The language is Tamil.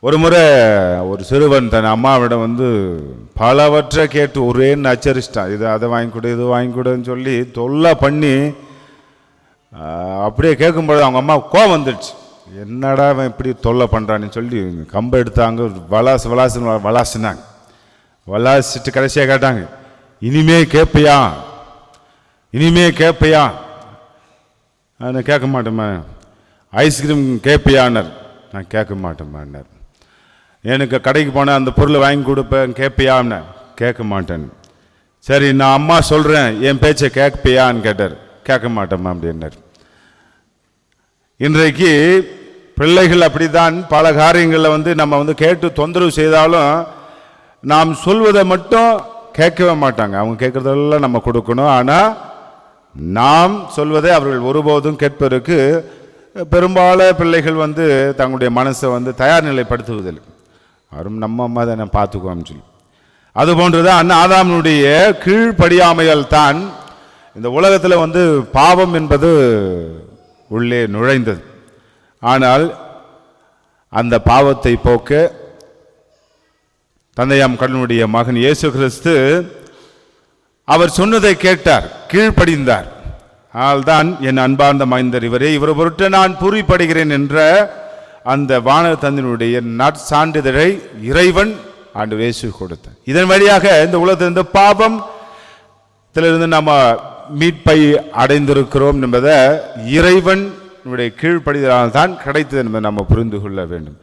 ஒரு முறை ஒரு சிறுவன் தன் அம்மாவிடம் பலவற்றை கேட்டு ஒரே நச்சரிச்சிட்டான். இது அதை வாங்கி கொடு, இது வாங்கி கொடுன்னு சொல்லி தொல்லை பண்ணி அப்படியே கேட்கும்பொழுது அவங்க அம்மா கோவம் வந்துடுச்சு. என்னடா அவன் இப்படி தொல்லை பண்ணுறான்னு சொல்லி கம்பை எடுத்தாங்க, வளாசினாங்க. வளாசிட்டு கடைசியாக கேட்டாங்க, இனிமே கேட்பியா? நான் கேட்க மாட்டேம்மா. ஐஸ்கிரீம் கேட்பியான்னார். நான் கேட்க மாட்டேம்மான்னார். எனக்கு கடைக்கு போனேன், அந்த பொருளை வாங்கி கொடுப்பேன், கேட்பியான்னு. கேட்க மாட்டேன். சரி, நான் அம்மா சொல்கிறேன், என் பேச்சை கேட்பியான்னு கேட்டார். கேட்க மாட்டேம்மா அப்படின்னார். இன்றைக்கு பிள்ளைகள் அப்படித்தான். பல காரியங்களில் நம்ம கேட்டு தொந்தரவு செய்தாலும் நாம் சொல்வதை மட்டும் கேட்கவே மாட்டாங்க. அவங்க கேட்குறதெல்லாம் நம்ம கொடுக்கணும். ஆனால் நாம் சொல்வதை அவர்கள் ஒருபோதும் கேட்பதற்கு பெரும்பாலான பிள்ளைகள் தங்களுடைய மனசை தயார் நிலைப்படுத்துவதில்லை. அவரும் நம்ம அம்மா தான் நான் பார்த்துக்குவோம்னு சொல்லி. அது போன்றுதான் ஆதாமுடைய கீழ்ப்படியாமையால் தான் இந்த உலகத்தில் பாவம் என்பது உள்ளே நுழைந்தது. ஆனால் அந்த பாவத்தை போக்க தந்தையாம் கடவுளுடைய மகன் இயேசு கிறிஸ்து அவர் சொன்னதை கேட்டார், கீழ்ப்படிந்தார். ஆள்தான் என் அன்பார்ந்த மைந்தர் இவரே, இவர் பொருட்டு நான் பூரிப்படுகிறேன் என்ற அந்த வானக தந்தையினுடைய நற்சான்றிதழை இறைவன் ஆண்டவர் இயேசு கொடுத்தார். இதன் வழியாக இந்த உலகத்திலிருந்து பாவத்திலிருந்து நம்ம மீட்பை அடைந்திருக்கிறோம் என்பதை இறைவனுடைய கீழ்ப்படிதலால் தான் கிடைத்தது என்பதை நம்ம புரிந்து கொள்ள வேண்டும்.